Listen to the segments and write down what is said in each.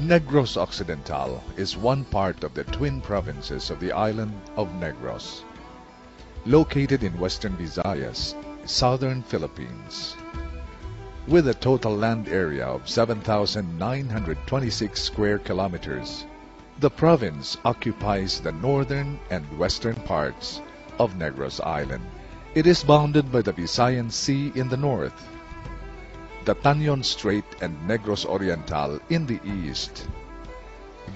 Negros Occidental is one part of the twin provinces of the island of Negros, located in western Visayas, southern Philippines. With a total land area of 7,926 square kilometers, the province occupies the northern and western parts of Negros Island. It is bounded by the Visayan Sea in the north, the Tanyon Strait and Negros Oriental in the east,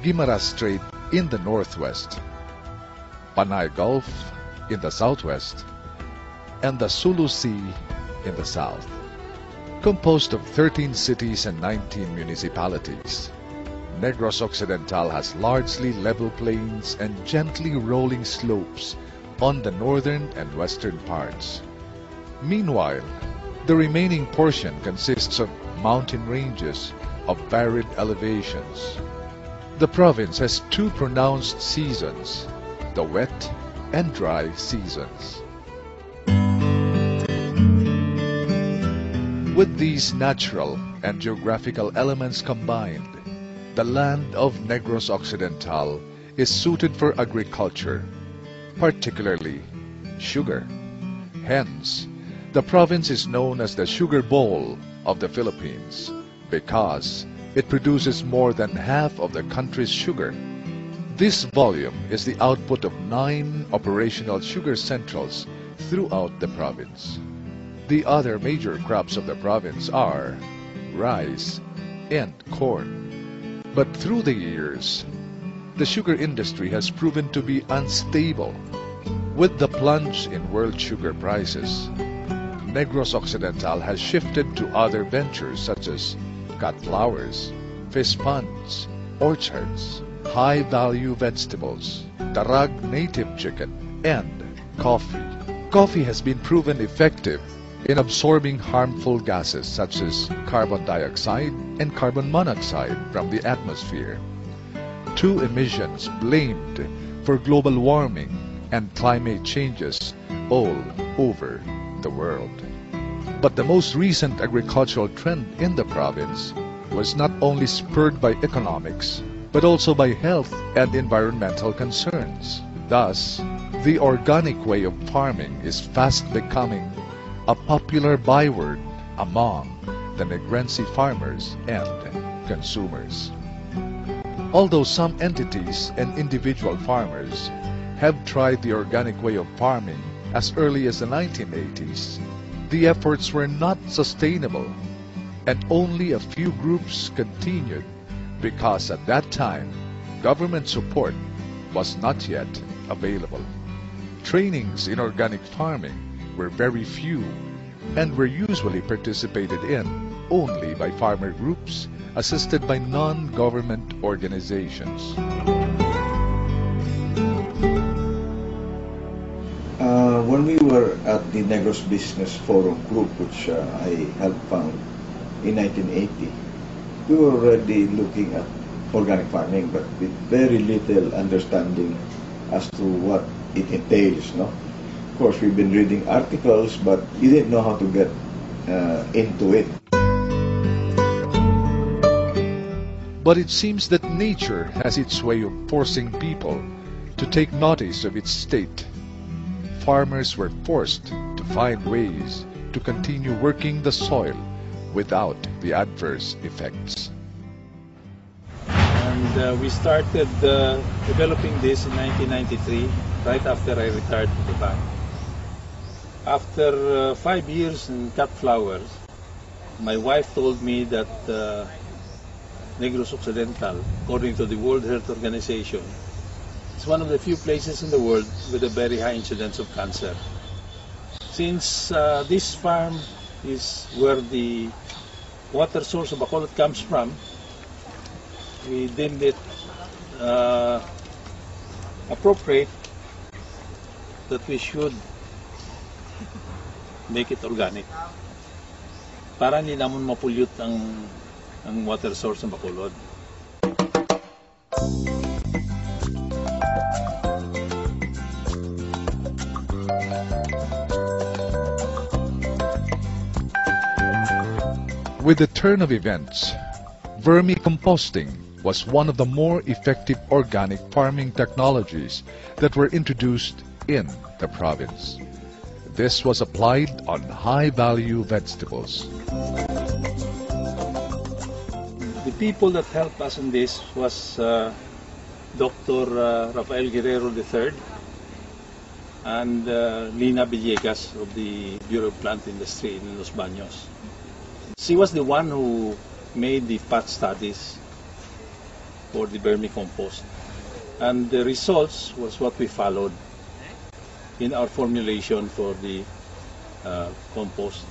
Guimaras Strait in the northwest, Panay Gulf in the southwest, and the Sulu Sea in the south. Composed of 13 cities and 19 municipalities, Negros Occidental has largely level plains and gently rolling slopes on the northern and western parts. Meanwhile, the remaining portion consists of mountain ranges of varied elevations. The province has two pronounced seasons, the wet and dry seasons. With these natural and geographical elements combined, the land of Negros Occidental is suited for agriculture, particularly sugar. Hence, the province is known as the Sugar Bowl of the Philippines because it produces more than half of the country's sugar. This volume is the output of 9 operational sugar centrals throughout the province. The other major crops of the province are rice and corn. But through the years, the sugar industry has proven to be unstable. With the plunge in world sugar prices, Negros Occidental has shifted to other ventures such as cut flowers, fish ponds, orchards, high-value vegetables, darag native chicken, and coffee. Coffee has been proven effective in absorbing harmful gases such as carbon dioxide and carbon monoxide from the atmosphere, two emissions blamed for global warming and climate changes all over the world. But the most recent agricultural trend in the province was not only spurred by economics, but also by health and environmental concerns. Thus, the organic way of farming is fast becoming a popular byword among the Negrense farmers and consumers. Although some entities and individual farmers have tried the organic way of farming as early as the 1980s, the efforts were not sustainable, and only a few groups continued because at that time, government support was not yet available. Trainings in organic farming were very few and were usually participated in only by farmer groups assisted by non-government organizations. When we were at the Negros Business Forum group, which I helped found in 1980, we were already looking at organic farming, but with very little understanding as to what it entails. No? Of course, we've been reading articles, but we didn't know how to get into it. But it seems that nature has its way of forcing people to take notice of its state. Farmers were forced to find ways to continue working the soil without the adverse effects. And we started developing this in 1993, right after I retired from the bank. After 5 years in cut flowers, my wife told me that Negros Occidental, according to the World Health Organization, is one of the few places in the world with a very high incidence of cancer. Since this farm is where the water source of Bacolod comes from, we deemed it appropriate that we should make it organic para hindi naman mapollute ang water source ng Bacolod. With the turn of events, vermicomposting was one of the more effective organic farming technologies that were introduced in the province. This was applied on high-value vegetables. The people that helped us in this was Dr. Rafael Guerrero III and Lina Villegas of the Bureau of Plant Industry in Los Baños. She was the one who made the PAT studies for the vermicompost, and the results was what we followed in our formulation for the compost.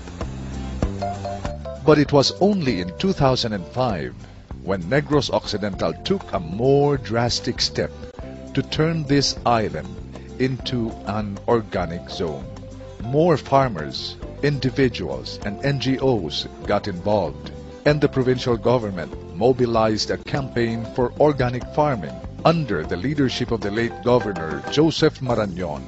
But it was only in 2005 when Negros Occidental took a more drastic step to turn this island into an organic zone. More farmers, individuals, and NGOs got involved, and the provincial government mobilized a campaign for organic farming under the leadership of the late Governor Joseph Marañon.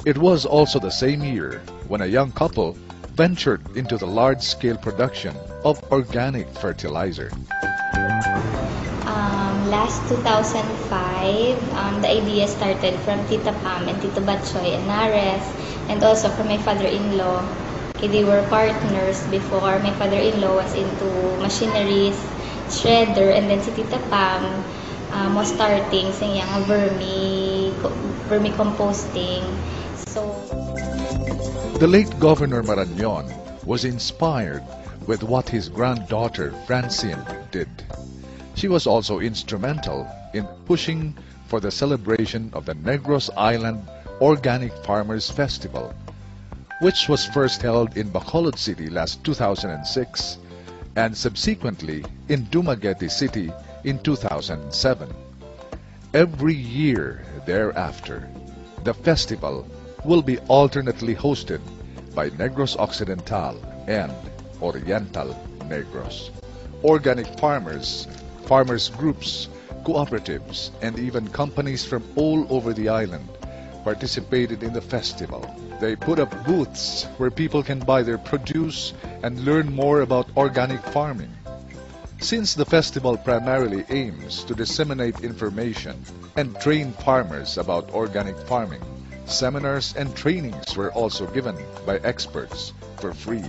It was also the same year when a young couple ventured into the large-scale production of organic fertilizer. Last 2005, the idea started from Tita Pam and Tito Batchoy and Nares, and also from my father-in-law. They were partners before. My father-in-law was into machineries, shredder, and then si Tita Pam was starting sa iyang vermicomposting. So, the late Governor Marañon was inspired with what his granddaughter Francine did. She was also instrumental in pushing for the celebration of the Negros Island Organic Farmers Festival, which was first held in Bacolod City last 2006 and subsequently in Dumaguete City in 2007. Every year thereafter, the festival will be alternately hosted by Negros Occidental and Oriental Negros. Organic farmers, farmers groups, cooperatives, and even companies from all over the island participated in the festival. They put up booths where people can buy their produce and learn more about organic farming. Since the festival primarily aims to disseminate information and train farmers about organic farming, seminars and trainings were also given by experts for free.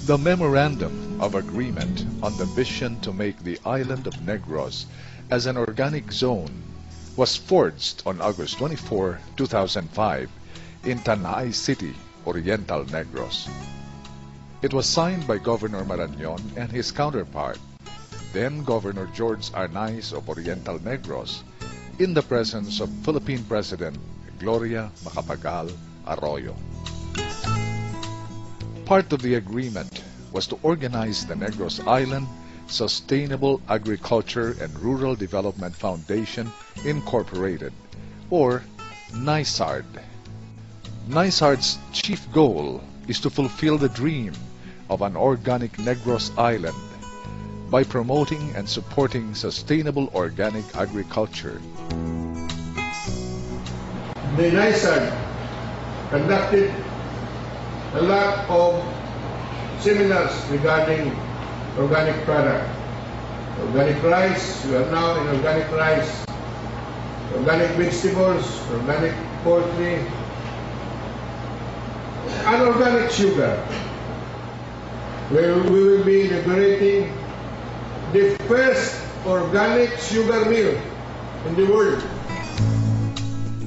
The Memorandum of Agreement on the vision to make the island of Negros as an organic zone was forged on August 24, 2005 in Tanay City, Oriental Negros. It was signed by Governor Marañon and his counterpart, then Governor George Arnaiz of Oriental Negros, in the presence of Philippine President Gloria Macapagal Arroyo. Part of the agreement was to organize the Negros Island Sustainable Agriculture and Rural Development Foundation Incorporated, or NISARD. NISARD's chief goal is to fulfill the dream of an organic Negros Island by promoting and supporting sustainable organic agriculture. The NISARD conducted a lot of seminars regarding organic product. Organic rice, we are now in organic rice, organic vegetables, organic poultry, and organic sugar. We will be inaugurating the first organic sugar mill in the world.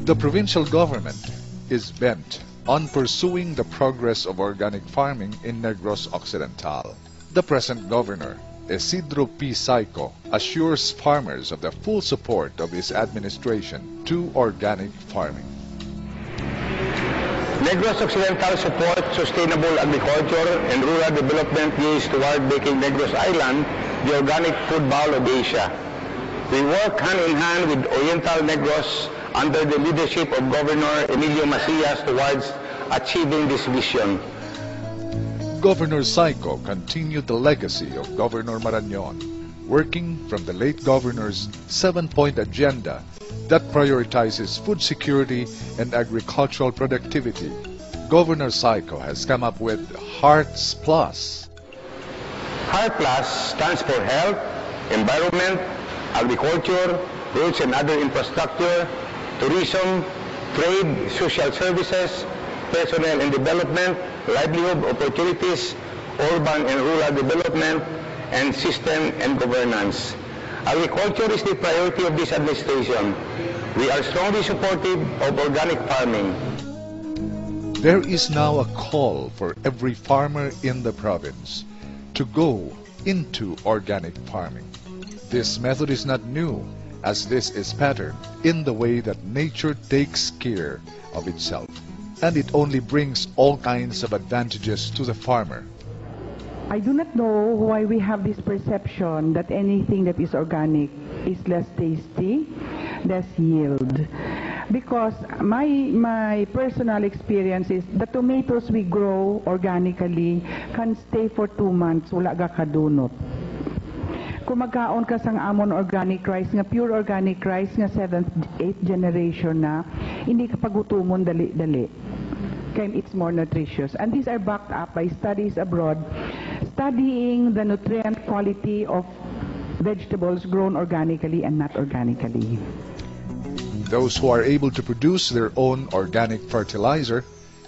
The provincial government is bent on pursuing the progress of organic farming in Negros Occidental. The present governor, Isidro P. Saico, assures farmers of the full support of his administration to organic farming. Negros Occidental supports sustainable agriculture and rural development goals toward making Negros Island the organic food bowl of Asia. We work hand in hand with Oriental Negros under the leadership of Governor Emilio Macias towards achieving this vision. Governor Saico continued the legacy of Governor Marañon, working from the late governor's 7-point agenda that prioritizes food security and agricultural productivity. Governor Saico has come up with Hearts Plus. HARPLAS stands for Health, Environment, Agriculture, Roads and Other Infrastructure, Tourism, Trade, Social Services, Personnel and Development, Livelihood Opportunities, Urban and Rural Development, and System and Governance. Agriculture is the priority of this administration. We are strongly supportive of organic farming. There is now a call for every farmer in the province to go into organic farming. This method is not new, as this is patterned in the way that nature takes care of itself, and it only brings all kinds of advantages to the farmer. I do not know why we have this perception that anything that is organic is less tasty, less yield. Because my personal experience is the tomatoes we grow organically can stay for 2 months, wala ga kadunot. Kung magkaon ka sang amon organic rice, nga pure organic rice, nga 7th, 8th generation na, hindi ka pagutumon dali-dali. Kaya it's more nutritious. And these are backed up by studies abroad, studying the nutrient quality of vegetables grown organically and not organically. Those who are able to produce their own organic fertilizer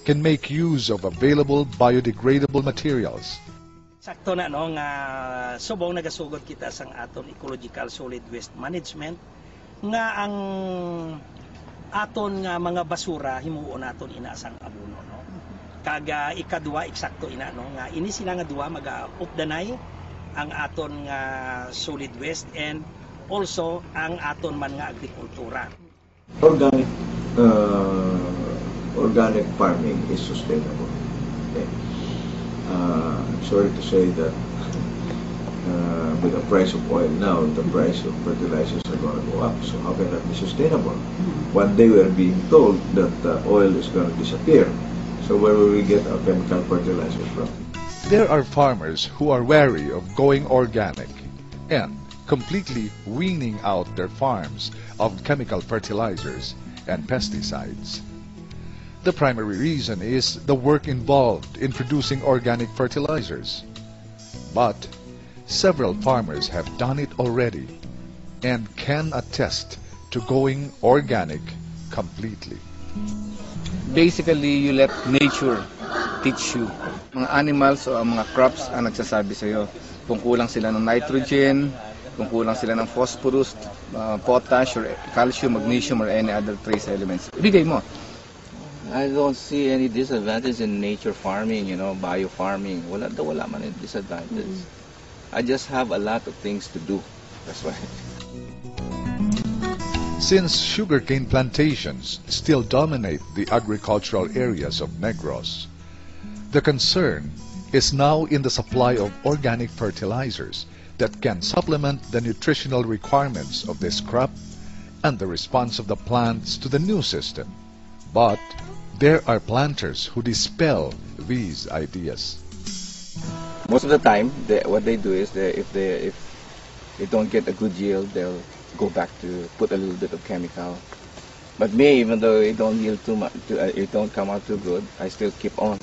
can make use of available biodegradable materials. Sakto na no nga subong nagasugod kita sang aton ecological solid waste management nga ang aton nga mga basura himuon naton ina sang abono no. Kaga ikadua eksakto ina no nga ini sila nga duha maga-updanay ang aton nga solid waste and also ang aton man nga agrikultura. Organic farming is sustainable. Okay. I'm sorry to say that with the price of oil now, the price of fertilizers are going to go up. So how can that be sustainable? One day we are being told that oil is going to disappear. So where will we get our chemical fertilizers from? There are farmers who are wary of going organic and completely weaning out their farms of chemical fertilizers and pesticides. The primary reason is the work involved in producing organic fertilizers. But several farmers have done it already and can attest to going organic completely. Basically, you let nature teach you. Mga animals o mga crops ang nagsasabi sa iyo kung kulang sila ng nitrogen, kung kulang sila ng phosphorus, potash, or calcium, magnesium, or any other trace elements. Bigay mo. I don't see any disadvantage in nature farming, biofarming. Wala man yung disadvantage. I just have a lot of things to do. That's why. Since sugarcane plantations still dominate the agricultural areas of Negros, the concern is now in the supply of organic fertilizers that can supplement the nutritional requirements of this crop and the response of the plants to the new system. But there are planters who dispel these ideas. Most of the time, what they do is if they don't get a good yield, they'll go back to put a little bit of chemical. But me, even though it don't yield too much, it don't come out too good, I still keep on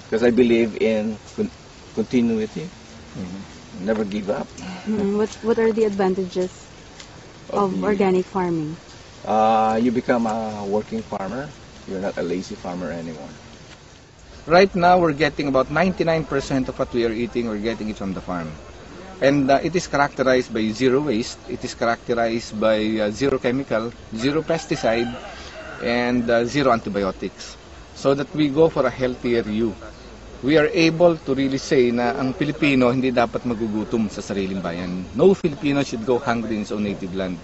because I believe in continuity. Never give up. What are the advantages of organic farming? You become a working farmer. You're not a lazy farmer anymore. Right now, we're getting about 99% of what we are eating, we're getting it from the farm. And it is characterized by zero waste, it is characterized by zero chemical, zero pesticide, and zero antibiotics. So that we go for a healthier you. We are able to really say na ang Pilipino hindi dapat magugutom sa sariling bayan. No Filipino should go hungry in his own native land.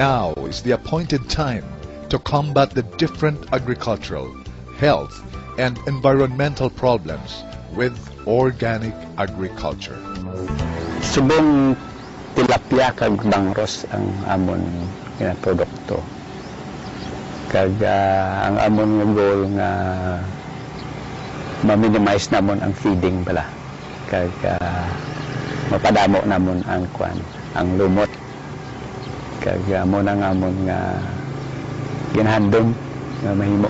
Now is the appointed time to combat the different agricultural, health, and environmental problems with organic agriculture. Subong tilapia kag bangros ang amon produkto. Kag ang amon nga goal nga ma-minimize namon ang feeding bala. Kag mapadamo namon ang ang lumot. Kag mo na nga amon nga ginhandom nga mahimo.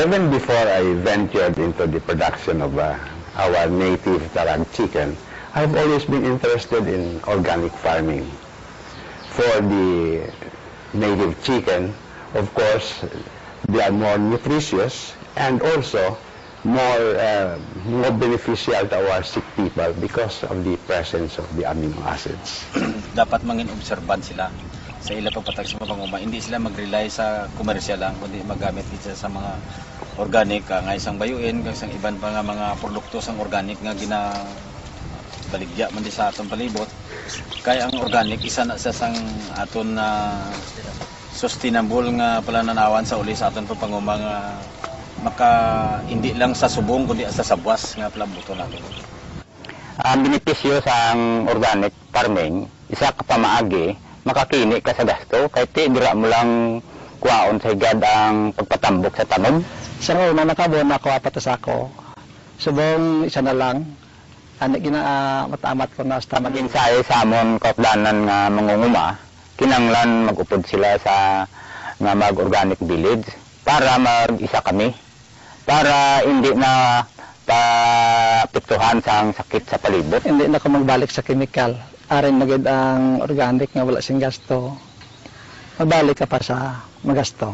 Even before I ventured into the production of our native Tarag chicken, I've always been interested in organic farming. For the native chicken, of course, they are more nutritious and also more beneficial to our sick people because of the presence of the amino acids. Dapat mangin observant sila sa ila pagpatag sa panguma. Hindi sila mag-rely sa komersyal lang, kundi magamit sila sa mga organic, nga isang bayuin, isang iban pa nga mga produkto sang organic nga baligya man di sa atong palibot. Kaya ang organic isa na sa sang aton na sustainable nga palananawan sa uli sa aton panguma nga hindi lang sa subong kundi sa sabwas nga palabuto natin. Ang benepisyo sa organic farming, isa ka pamaagi, makakini ka sa gasto, kahit dira mo lang kuwaon sa higad ang pagpatambok sa tanom. Sa una nakabon ako apat sa ako. Subong isa na lang. Ano matamat ko na sa mag-insayo sa amon kaupdanan nga mangunguma, kinanglan mag-upod sila sa nga mag-organic village para mag-isa kami. Para hindi na papiktuhan sa sakit sa palibot. Hindi na ako magbalik sa chemical. Arin na gid ang organic nga wala sing gasto. Mabalik ka pa sa magasto.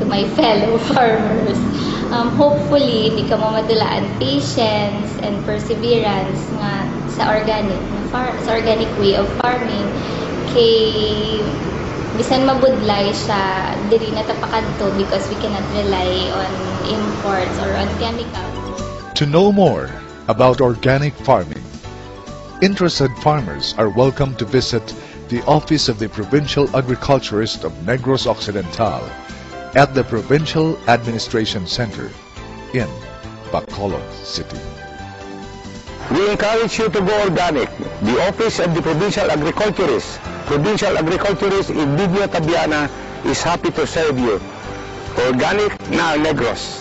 To my fellow farmers, hopefully hindi ka mamadulaan patience and perseverance nga sa organic way of farming kay bisan mabudlay siya diri na tapakanto because we cannot rely on imports or on chemicals. To know more about organic farming, interested farmers are welcome to visit the office of the Provincial Agriculturist of Negros Occidental at the Provincial Administration Center in Bacolod City. We encourage you to go organic. The office of the Provincial Agriculturists, Provincial Agriculturist in Bidyo Tabiana, is happy to serve you. Organic na Negros.